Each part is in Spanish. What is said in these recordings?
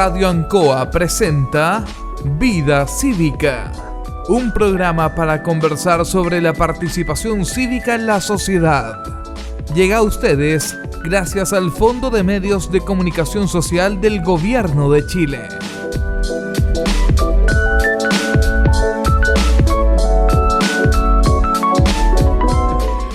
Radio Ancoa presenta Vida Cívica, un programa para conversar sobre la participación cívica en la sociedad. Llega a ustedes gracias al Fondo de Medios de Comunicación Social del Gobierno de Chile.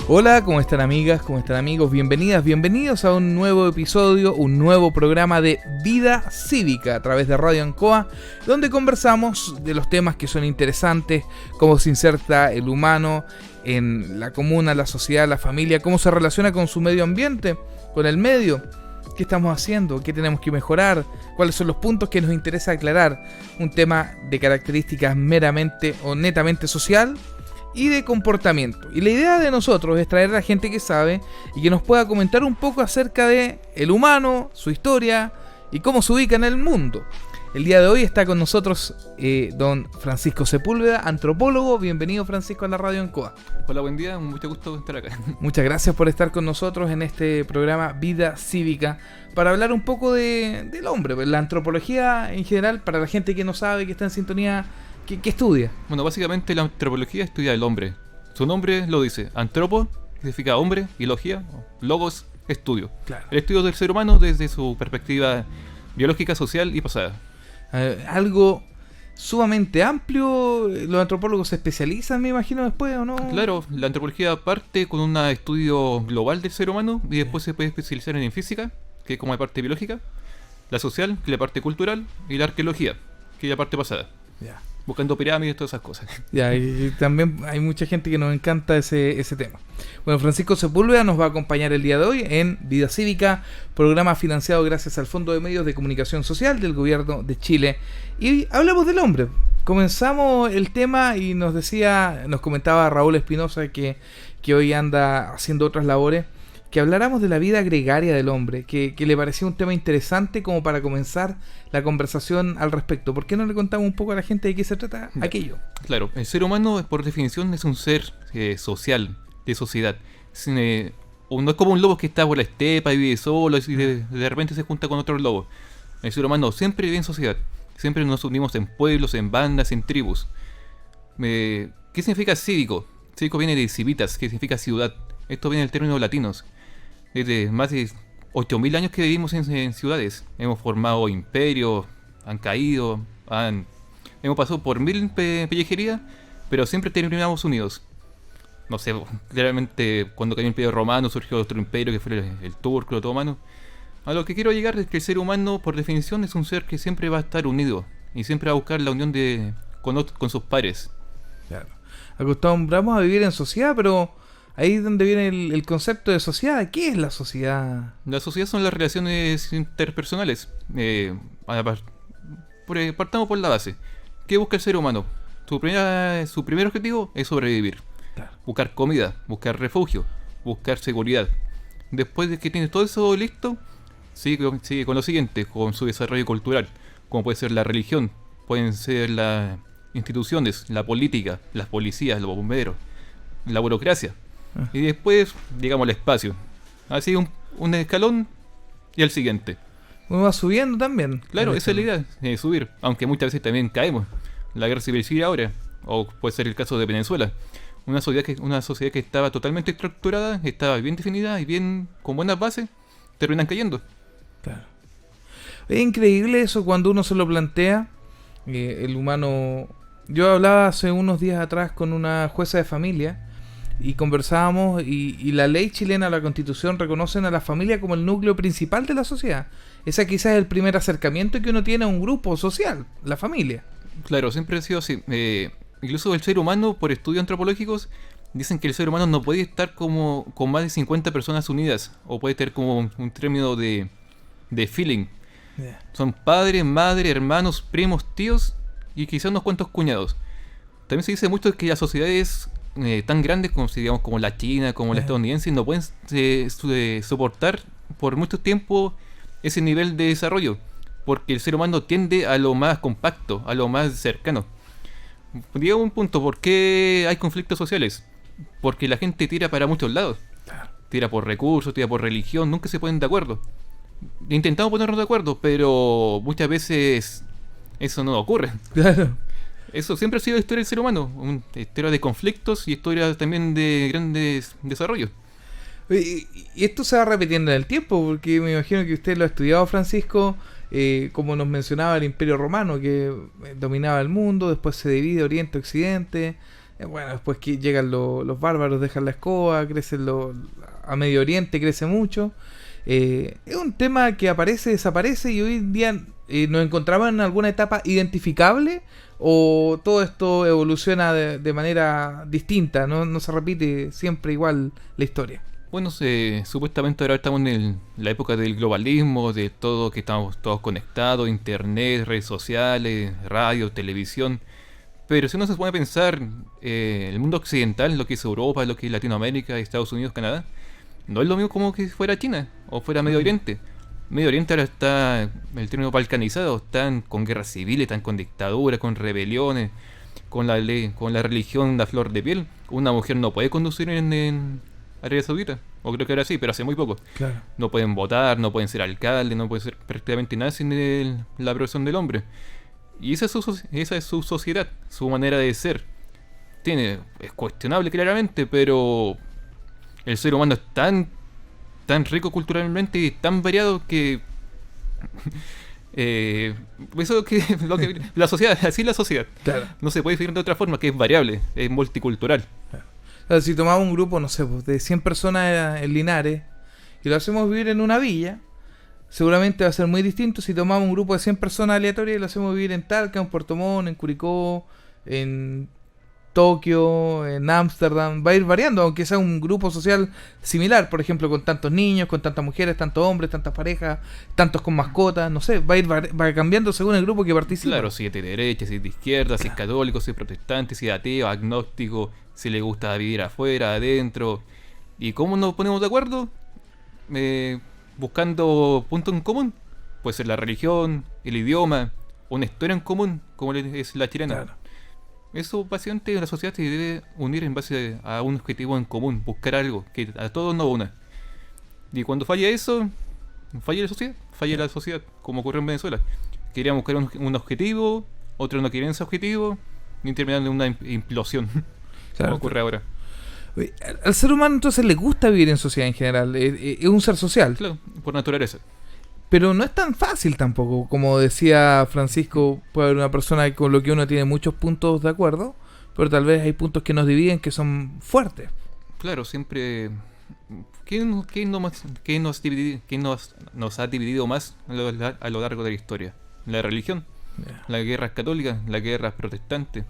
Hola, ¿cómo están amigas? ¿Cómo están amigos? Bienvenidas, bienvenidos a un nuevo episodio, un nuevo programa de Vida Cívica a través de Radio Ancoa, donde conversamos de los temas que son interesantes, cómo se inserta el humano en la comuna, la sociedad, la familia, cómo se relaciona con su medio ambiente, con el medio, qué estamos haciendo, qué tenemos que mejorar, cuáles son los puntos que nos interesa aclarar, un tema de características meramente o netamente social y de comportamiento. Y la idea de nosotros es traer a gente que sabe y que nos pueda comentar un poco acerca de el humano, su historia y cómo se ubica en el mundo. El día de hoy está con nosotros don Francisco Sepúlveda, antropólogo. Bienvenido, Francisco, a la Radio Ancoa. Hola, buen día, mucho gusto estar acá. Muchas gracias por estar con nosotros en este programa Vida Cívica para hablar un poco del hombre, la antropología en general, para la gente que no sabe, que está en sintonía. ¿Qué estudia? Bueno, básicamente la antropología estudia el hombre. Su nombre lo dice. Antropo significa hombre y logía, logos, estudio. Claro. El estudio del ser humano desde su perspectiva biológica, social y pasada. Algo sumamente amplio. Los antropólogos se especializan, me imagino, después, ¿o no? Claro, la antropología parte con un estudio global del ser humano y después se puede especializar en física, que es como la parte biológica, la social, que es la parte cultural, y la arqueología, que es la parte pasada. Ya. Buscando pirámides, todas esas cosas. Ya, y también hay mucha gente que nos encanta ese tema. Bueno, Francisco Sepúlveda nos va a acompañar el día de hoy en Vida Cívica, programa financiado gracias al Fondo de Medios de Comunicación Social del Gobierno de Chile. Y hablamos del hombre. Comenzamos el tema y nos comentaba Raúl Espinosa que hoy anda haciendo otras labores, que habláramos de la vida gregaria del hombre, que le parecía un tema interesante como para comenzar la conversación al respecto. ¿Por qué no le contamos un poco a la gente de qué se trata aquello? Claro, el ser humano por definición es un ser social, de sociedad. No es como un lobo que está por la estepa y vive solo y de repente se junta con otros lobos. El ser humano siempre vive en sociedad, siempre nos unimos en pueblos, en bandas, en tribus. ¿Qué significa cívico? Cívico viene de civitas, que significa ciudad. Esto viene del término latinos. Desde más de 8.000 años que vivimos en ciudades. Hemos formado imperios, han caído, hemos pasado por 1000 pellejerías, pero siempre terminamos unidos. No sé, claramente cuando cayó el imperio romano surgió otro imperio que fue el turco, el otomano. A lo que quiero llegar es que el ser humano, por definición, es un ser que siempre va a estar unido y siempre va a buscar la unión con sus pares. Claro. Acostumbramos a vivir en sociedad, pero ahí es donde viene el concepto de sociedad. ¿Qué es la sociedad? La sociedad son las relaciones interpersonales. Partamos por la base. ¿Qué busca el ser humano? Su primer objetivo es sobrevivir. Claro. Buscar comida, buscar refugio, buscar seguridad. Después de que tiene todo eso listo, sigue con lo siguiente, con su desarrollo cultural, como puede ser la religión, pueden ser las instituciones, la política, las policías, los bomberos, la burocracia. Y después llegamos al espacio. Así un escalón y el siguiente. Uno va subiendo también. Claro, esa es la idea, subir. Aunque muchas veces también caemos. La guerra civil sigue ahora. O puede ser el caso de Venezuela. Una sociedad que estaba totalmente estructurada, estaba bien definida y bien con buenas bases, terminan cayendo. Claro. Es increíble eso cuando uno se lo plantea. El humano... Yo hablaba hace unos días atrás con una jueza de familia y conversábamos y la ley chilena, la Constitución, reconocen a la familia como el núcleo principal de la sociedad. Esa quizás es el primer acercamiento que uno tiene a un grupo social, la familia. Claro, siempre ha sido así. Incluso el ser humano, por estudios antropológicos, dicen que el ser humano no puede estar como con más de 50 personas unidas, o puede tener como un término de feeling. Yeah. Son padre, madre, hermanos, primos, tíos y quizás unos cuantos cuñados. También se dice mucho que las sociedades tan grandes como la China, como la estadounidense, no pueden soportar por mucho tiempo ese nivel de desarrollo, porque el ser humano tiende a lo más compacto, a lo más cercano. Digamos un punto, ¿por qué hay conflictos sociales? Porque la gente tira para muchos lados. Tira por recursos, tira por religión, nunca se ponen de acuerdo. Intentamos ponernos de acuerdo, pero muchas veces eso no ocurre. Claro. Eso siempre ha sido la historia del ser humano, una historia de conflictos y historia también de grandes desarrollos. Y esto se va repitiendo en el tiempo, porque me imagino que usted lo ha estudiado, Francisco, como nos mencionaba el Imperio Romano, que dominaba el mundo, después se divide Oriente-Occidente, bueno, después que llegan los bárbaros, dejan la escoba, crecen a Medio Oriente, crece mucho. Es un tema que aparece, desaparece, y hoy en día nos encontramos en alguna etapa identificable, o todo esto evoluciona de manera distinta, no se repite siempre igual la historia. Bueno, supuestamente ahora estamos en la época del globalismo, de todo, que estamos todos conectados, internet, redes sociales, radio, televisión. Pero si uno se pone a pensar, el mundo occidental, lo que es Europa, lo que es Latinoamérica, Estados Unidos, Canadá, no es lo mismo como que fuera China o fuera Medio Oriente. Medio Oriente ahora está, el término balcanizado, están con guerras civiles, están con dictaduras, con rebeliones, con la ley, con la religión a flor de piel. Una mujer no puede conducir en Arabia Saudita, o creo que ahora sí, pero hace muy poco. Claro. No pueden votar, no pueden ser alcaldes, no pueden ser prácticamente nada sin la aprobación del hombre. Y esa es su sociedad, su manera de ser. Es cuestionable claramente, pero el ser humano es tan rico culturalmente y tan variado que eso que la sociedad, así es la sociedad. Claro. No se puede definir de otra forma, que es variable, es multicultural. O sea, si tomamos un grupo, no sé, pues, de 100 personas en Linares y lo hacemos vivir en una villa, seguramente va a ser muy distinto si tomamos un grupo de 100 personas aleatorias y lo hacemos vivir en Talca, en Puerto Montt, en Curicó, en Tokio, en Ámsterdam. Va a ir variando, aunque sea un grupo social similar, por ejemplo, con tantos niños, con tantas mujeres, tantos hombres, tantas parejas, tantos con mascotas, no sé, va cambiando según el grupo que participa. Claro, si es de derecha, si es de izquierda, si es católico, si es protestante, si es ateo, agnóstico, si le gusta vivir afuera, adentro. ¿Y cómo nos ponemos de acuerdo? Buscando puntos en común. Puede ser la religión, el idioma, una historia en común, como es la chilena. Claro. Eso básicamente la sociedad se debe unir en base a un objetivo en común, buscar algo que a todos nos una. Y cuando falla eso, falla la sociedad, como ocurrió en Venezuela. Querían buscar un objetivo, otros no querían ese objetivo, y terminan en una implosión, Claro. como ocurre ahora. Al ser humano entonces le gusta vivir en sociedad en general, es un ser social. Claro, por naturaleza. Pero no es tan fácil tampoco. Como decía Francisco, puede haber una persona con lo que uno tiene muchos puntos de acuerdo, pero tal vez hay puntos que nos dividen que son fuertes. Claro, siempre... ¿Qué nos ha dividido más a lo largo de la historia? La religión, las guerras católicas, las guerras protestantes,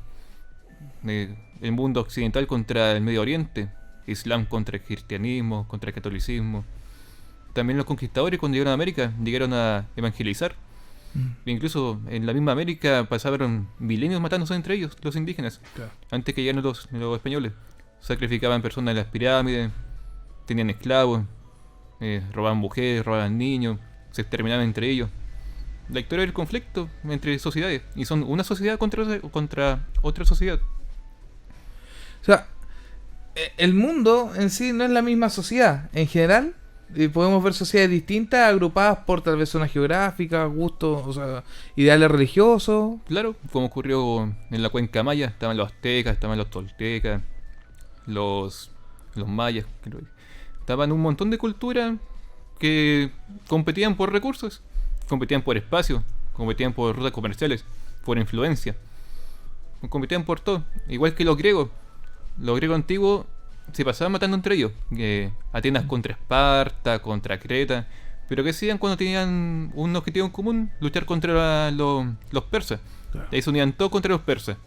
el mundo occidental contra el Medio Oriente, Islam contra el cristianismo, contra el catolicismo. También los conquistadores, cuando llegaron a América, llegaron a evangelizar. Incluso en la misma América pasaron milenios matándose entre ellos, los indígenas. Claro. Antes que llegaran los españoles. Sacrificaban personas en las pirámides, tenían esclavos, robaban mujeres, robaban niños, se exterminaban entre ellos. La historia del conflicto entre sociedades. Y son una sociedad contra otra sociedad. O sea, el mundo en sí no es la misma sociedad. En general, podemos ver sociedades distintas, agrupadas por tal vez zonas geográficas, gustos, o sea, ideales religiosos. Claro, como ocurrió en la cuenca maya, estaban los aztecas, estaban los toltecas, los mayas, creo. Estaban un montón de culturas que competían por recursos, competían por espacio, competían por rutas comerciales, por influencia, competían por todo, igual que los griegos. Los griegos antiguos se pasaban matando entre ellos. Atenas contra Esparta, contra Creta. Pero ¿qué hacían cuando tenían un objetivo en común? Luchar contra los persas. Claro. Ahí se unían todos contra los persas.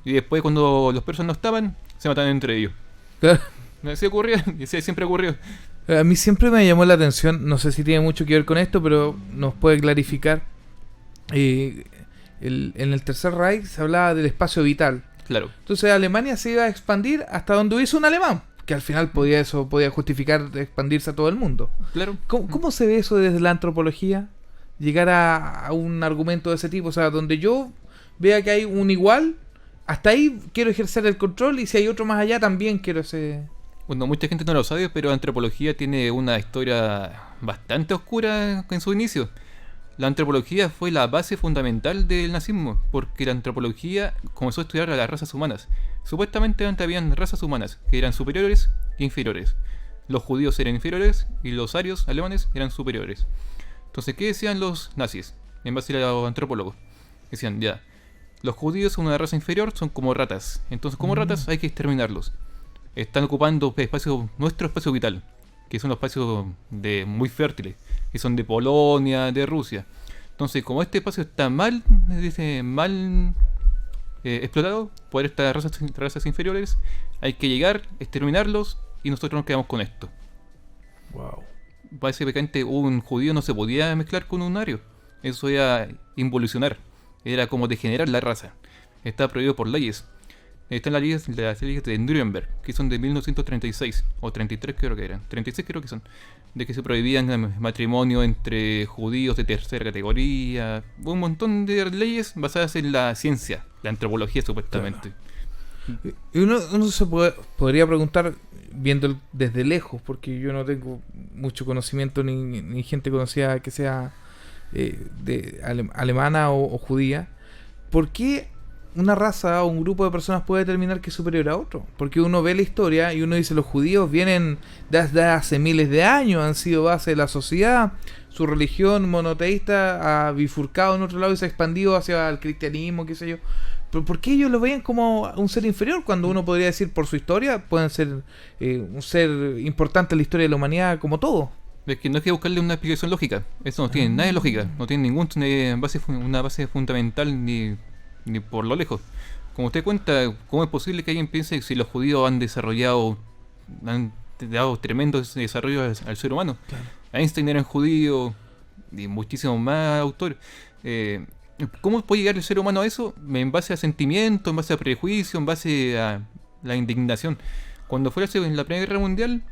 Y después, cuando los persas no estaban, se mataban entre ellos. Claro. Así ocurría, y así siempre ocurrió. A mí siempre me llamó la atención, no sé si tiene mucho que ver con esto, pero nos puede clarificar. En el Tercer Reich se hablaba del espacio vital. Claro. Entonces Alemania se iba a expandir hasta donde hubiese un alemán, que al final podía justificar expandirse a todo el mundo. Claro. ¿Cómo se ve eso desde la antropología? Llegar a un argumento de ese tipo, o sea, donde yo vea que hay un igual, hasta ahí quiero ejercer el control, y si hay otro más allá también quiero ese... Bueno, mucha gente no lo sabe, pero antropología tiene una historia bastante oscura en su inicio. La antropología fue la base fundamental del nazismo, porque la antropología comenzó a estudiar a las razas humanas. Supuestamente antes habían razas humanas que eran superiores e inferiores. Los judíos eran inferiores y los arios alemanes eran superiores. Entonces, ¿qué decían los nazis? En base a los antropólogos. Decían, ya, los judíos son una raza inferior, son como ratas. Entonces, como ratas hay que exterminarlos. Están ocupando nuestro espacio vital, que son los espacios muy fértiles, que son de Polonia, de Rusia. Entonces, como este espacio está mal explotado por estas razas inferiores, hay que llegar, exterminarlos y nosotros nos quedamos con esto. Wow. Básicamente un judío no se podía mezclar con un ario. Eso era involucionar. Era como degenerar la raza. Está prohibido por leyes. Están las leyes de Nuremberg, que son de 1936, o 33 creo que eran. 36 creo que son. De que se prohibían matrimonio entre judíos de tercera categoría. Un montón de leyes basadas en la ciencia, la antropología supuestamente. Claro. Y uno podría preguntar, viendo desde lejos, porque yo no tengo mucho conocimiento ni gente conocida que sea alemana o judía, ¿por qué una raza o un grupo de personas puede determinar que es superior a otro? Porque uno ve la historia y uno dice, los judíos vienen desde hace miles de años, han sido base de la sociedad, su religión monoteísta ha bifurcado en otro lado y se ha expandido hacia el cristianismo, qué sé yo. Pero ¿por qué ellos lo veían como un ser inferior cuando uno podría decir por su historia pueden ser un ser importante en la historia de la humanidad como todo? Es que no hay que buscarle una explicación lógica. Eso no tiene nada de lógica. No tiene una base fundamental ni por lo lejos. Como usted cuenta, ¿cómo es posible que alguien piense que si los judíos han dado tremendos desarrollos al ser humano? Claro. Einstein era un judío y muchísimos más autores. ¿Cómo puede llegar el ser humano a eso? En base a sentimientos, en base a prejuicio, en base a la indignación. Cuando fue en la Primera Guerra Mundial,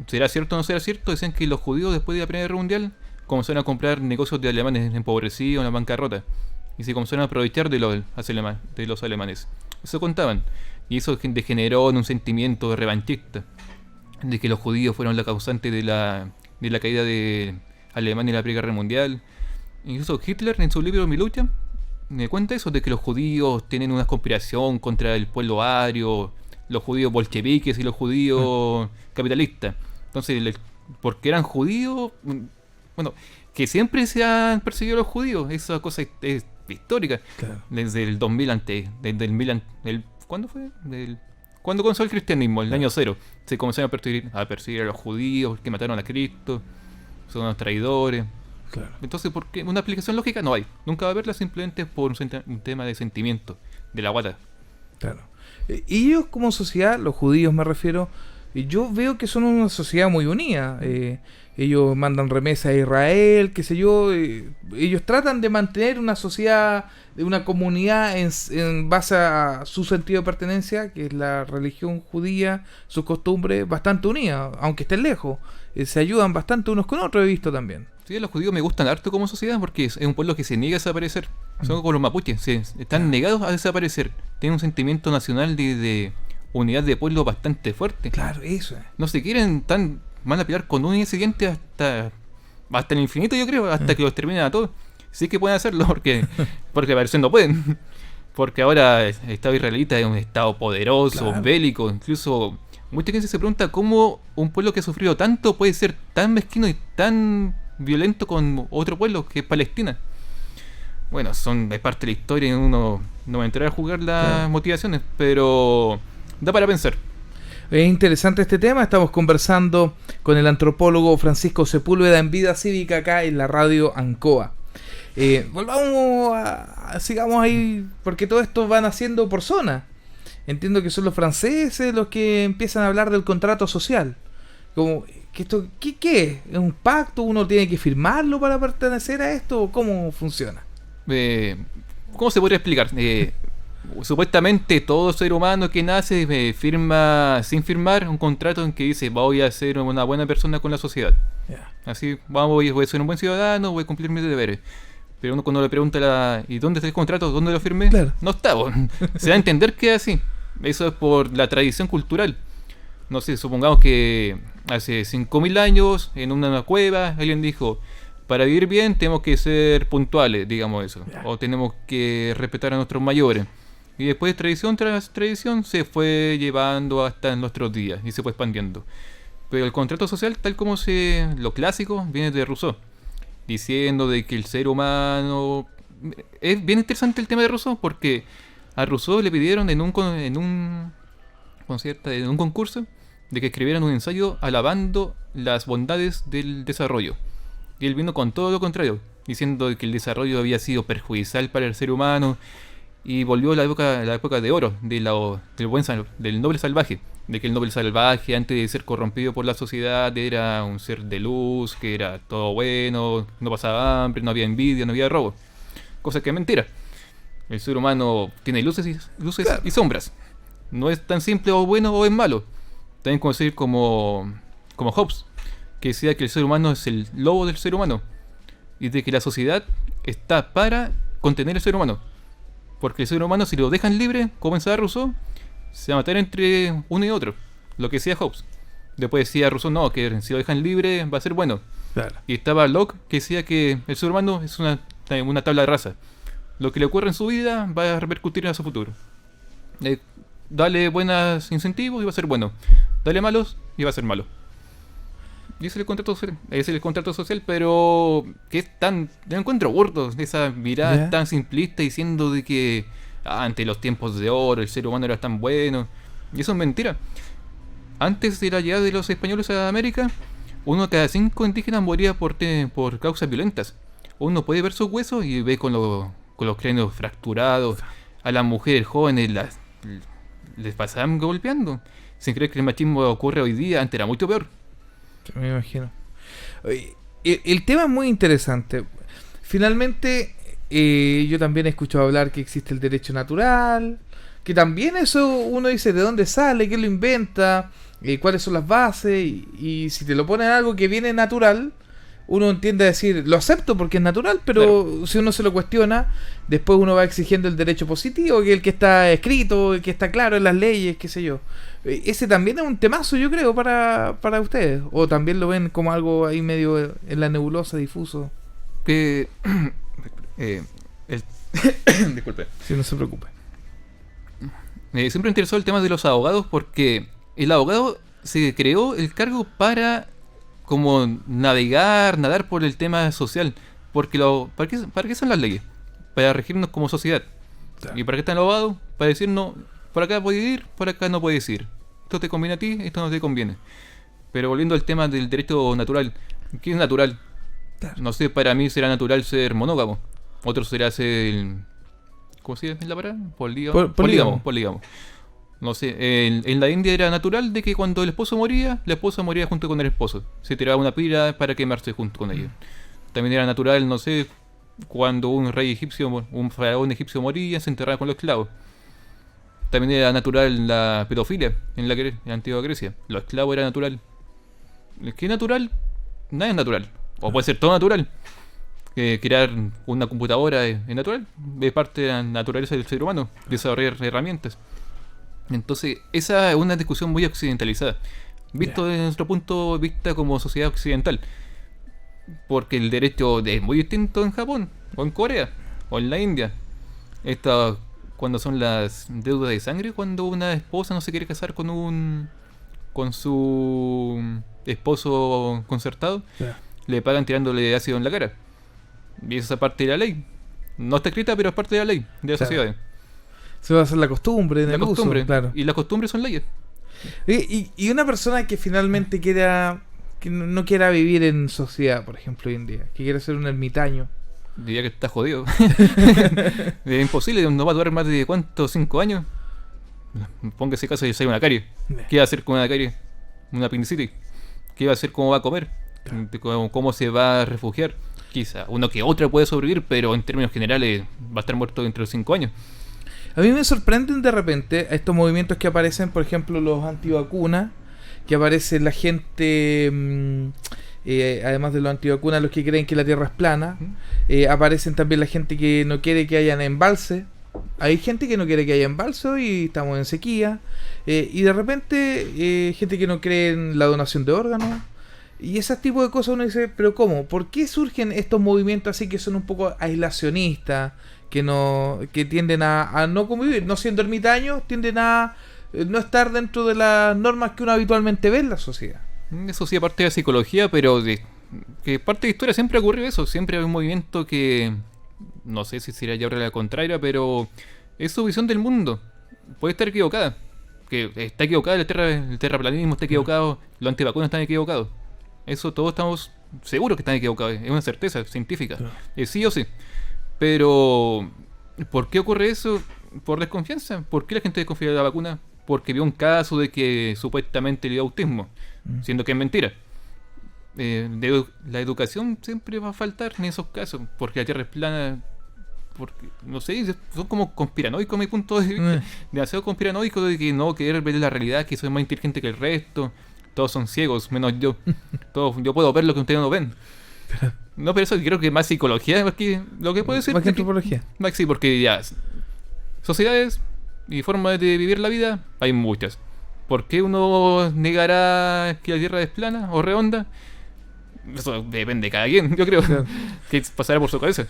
¿será cierto o no será cierto? Decían que los judíos después de la Primera Guerra Mundial comenzaron a comprar negocios de alemanes empobrecidos en la bancarrota y se comenzaron a aprovechar de los alemanes. Eso contaban. Y eso degeneró en un sentimiento revanchista de que los judíos fueron la causante de la caída de Alemania en la Primera Guerra Mundial. Incluso Hitler en su libro Mi lucha me cuenta eso, de que los judíos tienen una conspiración contra el pueblo ario, los judíos bolcheviques y los judíos capitalistas. Entonces, porque eran judíos, bueno, que siempre se han perseguido a los judíos, esa cosa es histórica. Claro. Desde el 2000 ¿cuándo fue? ¿Cuándo comenzó el cristianismo? El año 0. Se comenzaron a perseguir a los judíos que mataron a Cristo, son unos traidores. Claro. Entonces, ¿por qué? Una explicación lógica no hay. Nunca va a haberla, simplemente por un tema de sentimiento, de la guata. Claro. Y ellos como sociedad, los judíos me refiero, yo veo que son una sociedad muy unida. Ellos mandan remesas a Israel, qué sé yo. Ellos tratan de mantener una sociedad, una comunidad en base a su sentido de pertenencia, que es la religión judía, sus costumbres, bastante unidas, aunque estén lejos. Se ayudan bastante unos con otros, he visto también. Sí, los judíos me gustan harto como sociedad porque es un pueblo que se niega a desaparecer. Son como los mapuches, están negados a desaparecer. Tienen un sentimiento nacional de unidad de pueblo bastante fuerte. Claro, eso es. No se quieren van a pelear con un incidente hasta el infinito, yo creo, hasta que los terminen a todos. Sí que pueden hacerlo porque a veces no pueden. Porque ahora el Estado israelita es un Estado poderoso, claro, bélico. Incluso mucha gente se pregunta cómo un pueblo que ha sufrido tanto puede ser tan mezquino y tan violento con otro pueblo que es Palestina. Bueno, es parte de la historia y uno no va a entrar a jugar las motivaciones, pero da para pensar. Es interesante este tema. Estamos conversando con el antropólogo Francisco Sepúlveda en Vida Cívica acá en la radio Ancoa. Sigamos ahí, porque todo esto van haciendo por zona. Entiendo que son los franceses los que empiezan a hablar del contrato social. Como que esto, ¿qué es? ¿Es un pacto? ¿Uno tiene que firmarlo para pertenecer a esto? ¿Cómo funciona? ¿Cómo se podría explicar? Supuestamente todo ser humano que nace firma sin firmar un contrato en que dice voy a ser una buena persona con la sociedad. Yeah. Así, voy a ser un buen ciudadano, voy a cumplir mis deberes. Pero uno cuando le pregunta ¿y dónde está el contrato? ¿Dónde lo firmé? Claro. No está, se da a entender que es así. Eso es por la tradición cultural. No sé, supongamos que hace 5000 años, en una cueva, alguien dijo, para vivir bien tenemos que ser puntuales, digamos eso, o tenemos que respetar a nuestros mayores. Y después, tradición tras tradición, se fue llevando hasta nuestros días y se fue expandiendo. Pero el contrato social, tal como lo clásico, viene de Rousseau, diciendo de que el ser humano... Es bien interesante el tema de Rousseau, porque a Rousseau le pidieron en un concurso de que escribieran un ensayo alabando las bondades del desarrollo. Y él vino con todo lo contrario, diciendo que el desarrollo había sido perjudicial para el ser humano, y volvió a la época de oro del noble salvaje, de que el noble salvaje, antes de ser corrompido por la sociedad, era un ser de luz, que era todo bueno, no pasaba hambre, no había envidia, no había robo. Cosa que es mentira. El ser humano tiene luces y sombras. No es tan simple o bueno o es malo. También conocido como Hobbes, que decía que el ser humano es el lobo del ser humano, y de que la sociedad está para contener al ser humano. Porque el ser humano, si lo dejan libre, como pensaba Rousseau, se va a matar entre uno y otro. Lo que decía Hobbes. Después decía Rousseau, no, que si lo dejan libre va a ser bueno. Claro. Y estaba Locke, que decía que el ser humano es una tabla de raza. Lo que le ocurre en su vida va a repercutir en su futuro. Dale buenos incentivos y va a ser bueno. Dale malos y va a ser malo. Y ese es el contrato social, pero que es tan... Yo encuentro burdo esa mirada tan simplista, diciendo de que ante los tiempos de oro el ser humano era tan bueno. Y eso es mentira. Antes de la llegada de los españoles a América, 1 de cada 5 indígenas moría por causas violentas. Uno puede ver sus huesos y ve con los cráneos fracturados. A las mujeres jóvenes les pasaban golpeando. Sin creer que el machismo ocurre hoy día, antes era mucho peor. Me imagino. El tema es muy interesante. Finalmente, yo también he escuchado hablar que existe el derecho natural, que también eso uno dice de dónde sale, quién lo inventa, cuáles son las bases, y si te lo ponen algo que viene natural, uno tiende a decir, lo acepto porque es natural, pero claro, si uno se lo cuestiona, después uno va exigiendo el derecho positivo, que es el que está escrito, el que está claro en las leyes, qué sé yo. Ese también es un temazo, yo creo, para ustedes. O también lo ven como algo ahí medio en la nebulosa, difuso. Disculpe. Sí, no se preocupe. Siempre me interesó el tema de los abogados, porque el abogado se creó el cargo para como nadar por el tema social. Porque ¿para qué son las leyes? Para regirnos como sociedad. Claro. ¿Y para qué están los abogados? Para decirnos, por acá puedes ir, por acá no puedes ir. Esto te conviene a ti, esto no te conviene. Pero volviendo al tema del derecho natural, ¿qué es natural? Claro. No sé, para mí será natural ser monógamo. Otro será ser... ¿Cómo se llama la palabra? Polígamo. No sé, en la India era natural de que cuando el esposo moría, la esposa moría junto con el esposo. Se tiraba una pira para quemarse junto con ella. También era natural, no sé, cuando un rey egipcio, un faraón egipcio moría, se enterraba con los esclavos. También era natural la pedofilia en la antigua Grecia. Los esclavos era natural. ¿Qué es natural? Nada es natural. O puede ser todo natural. Crear una computadora es natural. Es parte de la naturaleza del ser humano. Desarrollar herramientas. Entonces, esa es una discusión muy occidentalizada. Visto desde nuestro punto de vista como sociedad occidental. Porque el derecho es muy distinto en Japón, o en Corea, o en la India. Cuando son las deudas de sangre, cuando una esposa no se quiere casar con su esposo concertado, le pagan tirándole ácido en la cara. Y esa es parte de la ley. No está escrita, pero es parte de la ley de la sociedad. Se va a hacer la costumbre, la costumbre, uso, claro. Y las costumbres son leyes. Y una persona que finalmente que no quiera vivir en sociedad, por ejemplo, hoy en día, que quiera ser un ermitaño, diría que está jodido. Es imposible, no va a durar más de ¿cuánto? 5 años. Póngase caso y sale una carie. ¿Qué va a hacer con una carie? Una apendicitis. ¿Qué va a hacer? ¿Cómo va a comer? ¿Cómo se va a refugiar? Quizá uno que otra puede sobrevivir, pero en términos generales va a estar muerto dentro de 5 años. A mí me sorprenden de repente estos movimientos que aparecen, por ejemplo, los antivacunas, que aparece la gente, además de los antivacunas, los que creen que la Tierra es plana, aparecen también la gente que no quiere que hayan embalse, Hay gente que no quiere que haya embalso y estamos en sequía. Y de repente, gente que no cree en la donación de órganos. Y ese tipo de cosas uno dice, pero ¿cómo? ¿Por qué surgen estos movimientos así que son un poco aislacionistas? Que tienden a no convivir, no siendo ermitaños, tienden a no estar dentro de las normas que uno habitualmente ve en la sociedad. Eso sí, aparte de la psicología, pero que parte de la historia siempre ocurrió eso. Siempre hay un movimiento que, no sé si sería ya ahora la contraria, pero es su visión del mundo. Puede estar equivocada. Que está equivocada el terraplanismo, está equivocado, los antivacunas están equivocados. Eso todos estamos seguros que están equivocados. Es una certeza científica. Claro. Sí o sí. Pero, ¿por qué ocurre eso? Por desconfianza. ¿Por qué la gente desconfía de la vacuna? Porque vio un caso de que supuestamente le dio autismo, siendo que es mentira. La educación siempre va a faltar en esos casos, porque la Tierra es plana. Porque, no sé, son como conspiranoicos a mi punto de vista. Demasiado conspiranoicos de que no querer ver la realidad, que soy más inteligente que el resto. Todos son ciegos, menos yo. Yo puedo ver lo que ustedes no ven. No, pero eso creo que más psicología, porque lo que puede ser. Más que antropología. Sí, porque ya. Sociedades y formas de vivir la vida hay muchas. ¿Por qué uno negará que la Tierra es plana o redonda? Eso depende de cada quien, yo creo. Claro. Que pasará por su cabeza.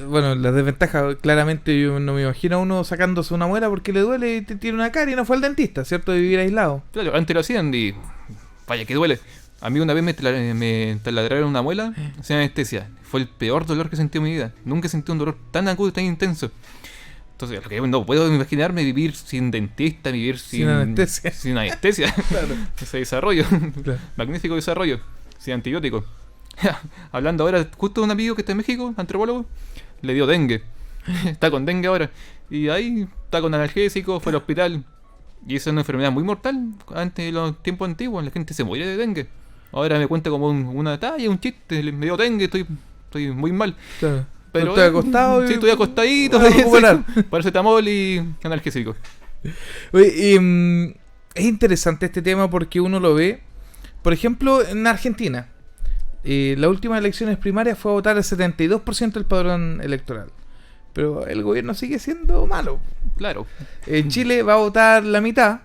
Bueno, las desventajas, claramente yo no me imagino a uno sacándose una muela porque le duele y tiene una cara y no fue al dentista, ¿cierto? De vivir aislado. Claro, antes lo hacían y vaya que duele. A mí una vez me taladraron una muela sin anestesia. Fue el peor dolor que sentí en mi vida. Nunca sentí un dolor tan agudo y tan intenso. Entonces, no puedo imaginarme vivir sin dentista, vivir sin anestesia. Sin anestesia. Claro. Ese desarrollo. Claro. Magnífico desarrollo. Sin antibiótico. Hablando ahora, justo un amigo que está en México, antropólogo, le dio dengue. Está con dengue ahora. Y ahí está con analgésico, fue al hospital. Y esa es una enfermedad muy mortal. Antes de los tiempos antiguos, la gente se moría de dengue. Ahora me cuenta como una talla, un chiste. Me dio dengue, estoy muy mal. Claro. Pero estoy acostado. Sí, estoy acostadito. Paracetamol y analgésico. Oye, es interesante este tema porque uno lo ve, por ejemplo, en Argentina. Las últimas elecciones primarias fue a votar el 72% del padrón electoral. Pero el gobierno sigue siendo malo. Claro. En Chile va a votar la mitad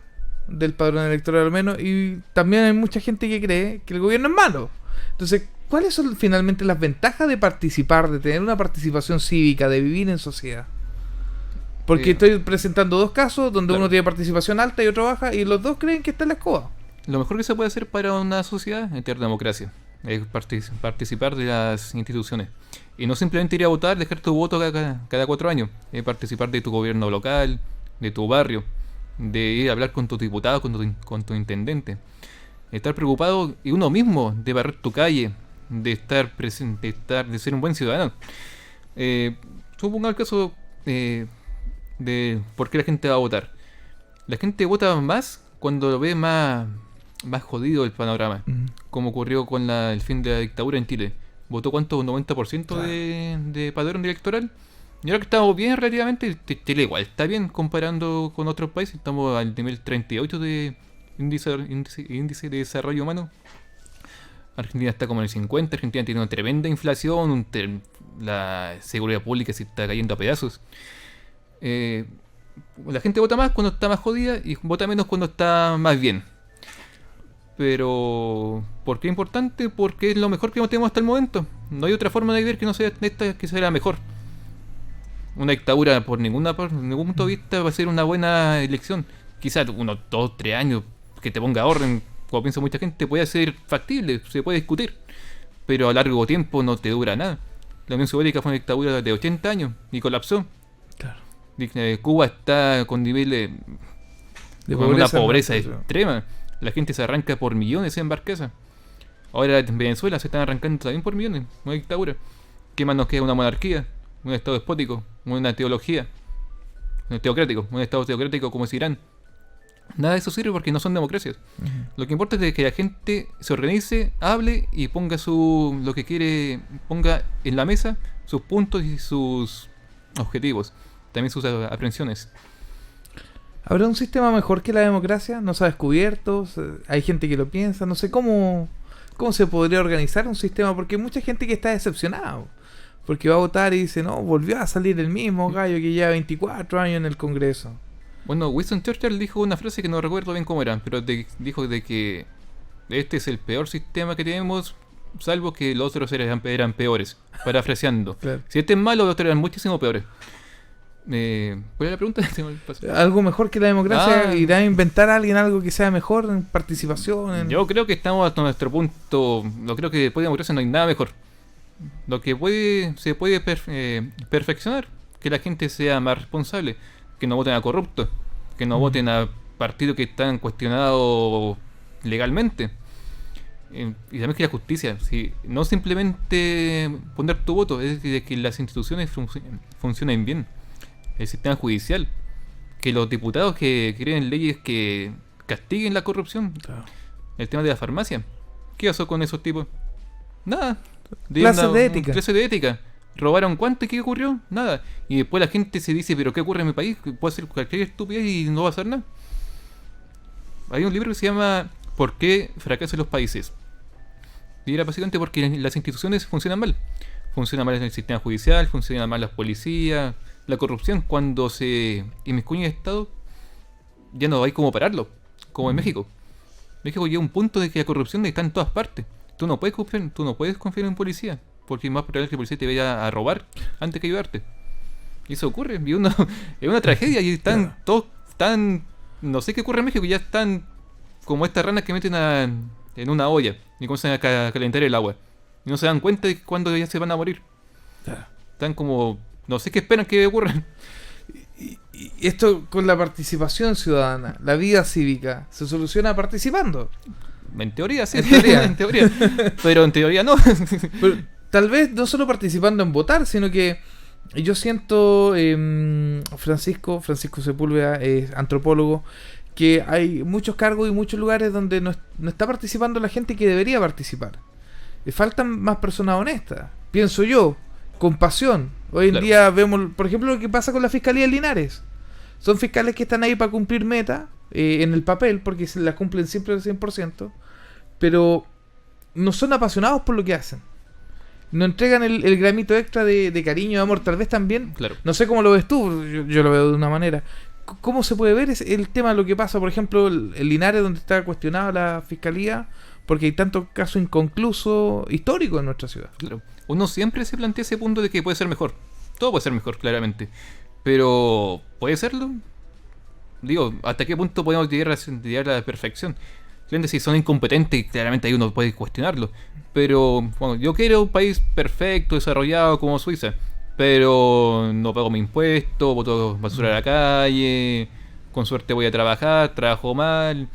del padrón electoral al menos. Y también hay mucha gente que cree que el gobierno es malo. Entonces, ¿cuáles son finalmente las ventajas de participar, de tener una participación cívica, de vivir en sociedad? Porque estoy presentando dos casos donde uno tiene participación alta y otro baja, y los dos creen que está en la escoba. Lo mejor que se puede hacer para una sociedad es tener democracia. Es participar de las instituciones. Y no simplemente ir a votar, dejar tu voto cada 4 años. Es participar de tu gobierno local, de tu barrio, de ir a hablar con tus diputados, con tu intendente. Estar preocupado y uno mismo de barrer tu calle, de estar presente, de ser un buen ciudadano. Suponga el caso de por qué la gente va a votar. La gente vota más cuando lo ve más jodido el panorama, como ocurrió con el fin de la dictadura en Chile. ¿Votó cuánto? ¿Un 90% Claro. de padrón electoral? Y ahora que estamos bien relativamente, Chile igual está bien comparando con otros países. Estamos al nivel 38 de índice de desarrollo humano. Argentina está como en el 50, Argentina tiene una tremenda inflación, la seguridad pública se está cayendo a pedazos. La gente vota más cuando está más jodida y vota menos cuando está más bien. Pero, ¿por qué es importante? Porque es lo mejor que tenemos hasta el momento. No hay otra forma de vivir que no sea esta, que sea la mejor. Una dictadura por ningún punto de vista va a ser una buena elección. Quizás 1, 2, 3 años que te ponga orden, como piensa mucha gente, puede ser factible, se puede discutir. Pero a largo tiempo no te dura nada. La Unión Soviética fue una dictadura de 80 años y colapsó. Claro. Cuba está con niveles De con una pobreza, pobreza ¿no? extrema. La gente se arranca por millones en Barquesa. Ahora en Venezuela se están arrancando también por millones. Una dictadura. ¿Qué más nos queda? Una monarquía, un estado despótico, una teología, un estado teocrático como es Irán. Nada de eso sirve porque no son democracias. Lo que importa es que la gente se organice, hable y ponga lo que quiere, ponga en la mesa sus puntos y sus objetivos, también sus aprensiones. ¿Habrá un sistema mejor que la democracia? ¿No se ha descubierto? Hay gente que lo piensa. No sé cómo se podría organizar un sistema, porque hay mucha gente que está decepcionada. porque va a votar y dice, no, volvió a salir el mismo gallo que lleva 24 años en el Congreso. Bueno, Winston Churchill dijo una frase que no recuerdo bien cómo era, pero dijo de que este es el peor sistema que tenemos, salvo que los otros eran peores, parafraseando. Claro. Si este es malo, los otros eran muchísimo peores. ¿Cuál es la pregunta? Algo mejor que la democracia, irá a inventar a alguien algo que sea mejor en participación. Yo creo que estamos hasta nuestro punto. Yo creo que después de la democracia no hay nada mejor. Lo que se puede perfeccionar, que la gente sea más responsable, que no voten a corruptos, que no voten a partidos que están cuestionados legalmente. Y también que la justicia, si no simplemente poner tu voto, es de que las instituciones funcionen bien. El sistema judicial, que los diputados que creen leyes que castiguen la corrupción. Claro. El tema de la farmacia, ¿qué pasó con esos tipos? Nada. Clases de ética. Clases de ética. ¿Robaron cuánto y qué ocurrió? Nada. Y después la gente se dice, ¿pero qué ocurre en mi país? Puedo hacer cualquier estupidez y no va a hacer nada. Hay un libro que se llama ¿Por qué fracasan los países? Y era básicamente porque las instituciones funcionan mal. Funciona mal el sistema judicial, funciona mal las policías. La corrupción, cuando se inmiscuye en el Estado, ya no hay cómo pararlo, como en México. México llega a un punto de que la corrupción está en todas partes. Tú no puedes confiar en un policía, porque es más probable que el policía te vaya a robar antes que ayudarte. Y eso ocurre, y es una tragedia, y están todos no sé qué ocurre en México, ya están como estas ranas que meten en una olla y comienzan a calentar el agua. Y no se dan cuenta de cuándo ya se van a morir. Están como... No sé qué esperan que ocurra. Y esto con la participación ciudadana, la vida cívica, se soluciona participando. En teoría, sí. En teoría. Pero en teoría no. Pero, tal vez no solo participando en votar, sino que yo siento, Francisco Sepúlveda es antropólogo, que hay muchos cargos y muchos lugares donde no está participando la gente que debería participar. Le faltan más personas honestas, pienso yo, con pasión. Hoy en día vemos, por ejemplo, lo que pasa con la Fiscalía de Linares. Son fiscales que están ahí para cumplir meta en el papel, porque se la cumplen siempre al 100%, pero no son apasionados por lo que hacen. No entregan el gramito extra de cariño, de amor, tal vez también. Claro. No sé cómo lo ves tú, yo lo veo de una manera. ¿Cómo se puede ver el tema de lo que pasa, por ejemplo, en Linares, donde está cuestionada la Fiscalía, porque hay tantos casos inconclusos históricos en nuestra ciudad? Claro. Uno siempre se plantea ese punto de que puede ser mejor. Todo puede ser mejor, claramente. Pero, ¿puede serlo? Digo, ¿hasta qué punto podemos llegar a la perfección? Claramente, si son incompetentes, claramente ahí uno puede cuestionarlo. Pero, bueno, yo quiero un país perfecto, desarrollado como Suiza. Pero no pago mi impuesto, boto basura a la calle, con suerte voy a trabajar, trabajo mal.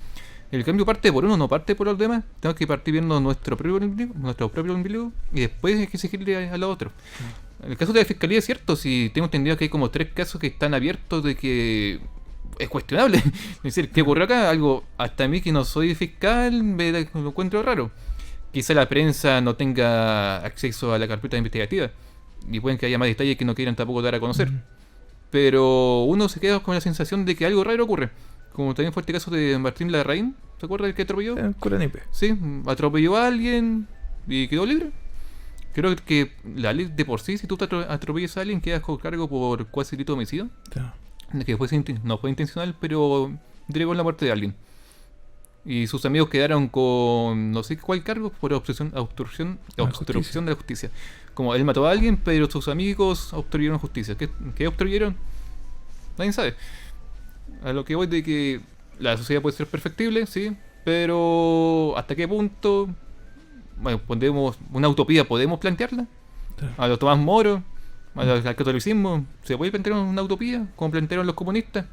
El cambio parte por uno, no parte por los demás. Tenemos que partir viendo nuestro propio ombligo y después hay que exigirle a los otros. El caso de la fiscalía es cierto, si tengo entendido que hay como 3 casos que están abiertos de que es cuestionable. Es decir, ¿qué ocurrió acá? Algo, hasta a mí que no soy fiscal, lo encuentro raro. Quizá la prensa no tenga acceso a la carpeta investigativa y pueden que haya más detalles que no quieran tampoco dar a conocer. Pero uno se queda con la sensación de que algo raro ocurre. Como también fue este caso de Martín Larraín, ¿se acuerda del que atropelló? En Curanipe. Sí, atropelló a alguien y quedó libre. Creo que la ley de por sí, si tú te atropellas a alguien, quedas con cargo por cuasi delito de homicidio. Claro. Que no fue intencional, pero derivó en la muerte de alguien. Y sus amigos quedaron con no sé cuál cargo por obstrucción de la justicia. Como él mató a alguien, pero sus amigos obstruyeron justicia. ¿Qué obstruyeron? Nadie sabe. A lo que voy de que la sociedad puede ser perfectible, sí, pero ¿hasta qué punto? Bueno, una utopía podemos plantearla. A los Tomás Moro, al catolicismo, ¿se puede plantear una utopía como plantearon los comunistas?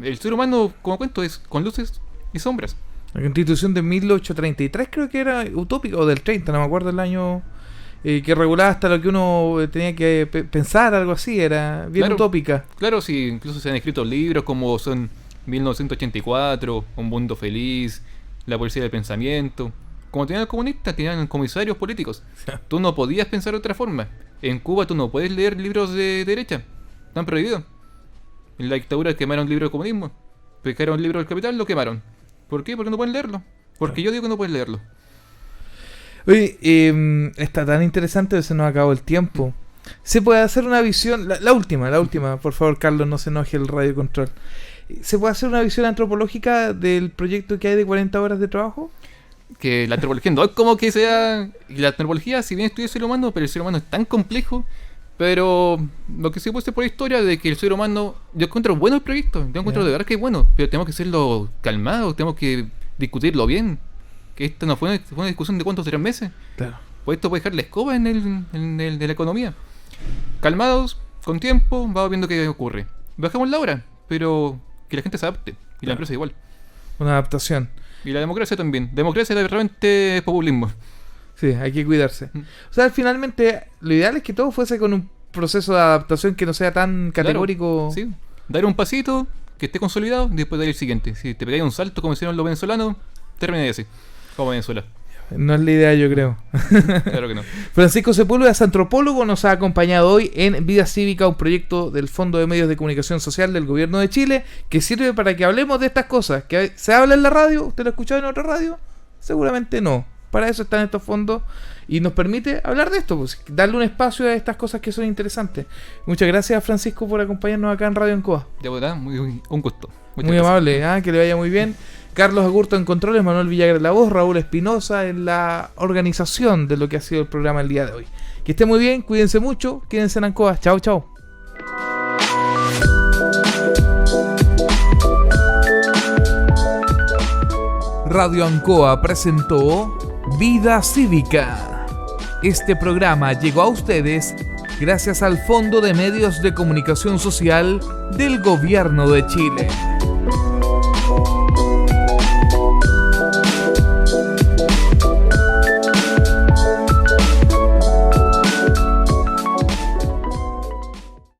El ser humano, como cuento, es con luces y sombras. La Constitución de 1833 creo que era utópica, o del 30, no me acuerdo el año, que regulaba hasta lo que uno tenía que pensar, algo así, era bien utópica. Claro, sí, incluso se han escrito libros como son 1984, Un Mundo Feliz, La Policía del Pensamiento. Como tenían los comunistas, tenían comisarios políticos. Tú no podías pensar de otra forma. En Cuba tú no puedes leer libros de derecha, están prohibidos. En la dictadura quemaron libros de comunismo, pescaron libros del capital, lo quemaron. ¿Por qué? Porque no pueden leerlo. Porque yo digo que no pueden leerlo. Oye, está tan interesante que se nos acabó el tiempo. ¿Se puede hacer una visión, la última, por favor, Carlos, no se enoje el radio control? ¿Se puede hacer una visión antropológica del proyecto que hay de 40 horas de trabajo? Que la antropología no es como que sea... La antropología, si bien estudia el ser humano, pero el ser humano es tan complejo. Pero lo que se puede hacer por la historia de que el ser humano... Yo encuentro bueno el proyecto, yo encuentro de verdad que es bueno, pero tenemos que hacerlo calmado, tenemos que discutirlo bien. Que esta no fue una discusión de cuántos, 3 meses. Claro. Pues esto puede dejar la escoba en de la economía. Calmados, con tiempo, vamos viendo qué ocurre. Bajamos la hora, pero que la gente se adapte. Y Claro. la empresa igual. Una adaptación. Y la democracia también. Democracia realmente es populismo. Sí, hay que cuidarse. O sea, finalmente, lo ideal es que todo fuese con un proceso de adaptación que no sea tan categórico. Claro, sí. Dar un pasito, que esté consolidado, y después dar el siguiente. Si te pegáis un salto, como hicieron los venezolanos, termina así. Como Venezuela. No es la idea, yo creo. Claro que no. Francisco Sepúlveda es antropólogo, nos ha acompañado hoy en Vida Cívica, un proyecto del Fondo de Medios de Comunicación Social del Gobierno de Chile, que sirve para que hablemos de estas cosas. ¿Que se habla en la radio? ¿Usted lo ha escuchado en otra radio? Seguramente no. Para eso están estos fondos y nos permite hablar de esto, pues, darle un espacio a estas cosas que son interesantes. Muchas gracias, Francisco, por acompañarnos acá en Radio Ancoa. De verdad, un gusto. Muchas Muy gracias. amable, que le vaya muy bien. Carlos Agurto en controles, Manuel Villagra en la voz, Raúl Espinosa en la organización de lo que ha sido el programa el día de hoy. Que esté muy bien, cuídense mucho, quédense en Ancoa. Chao, chao. Radio Ancoa presentó Vida Cívica. Este programa llegó a ustedes gracias al Fondo de Medios de Comunicación Social del Gobierno de Chile.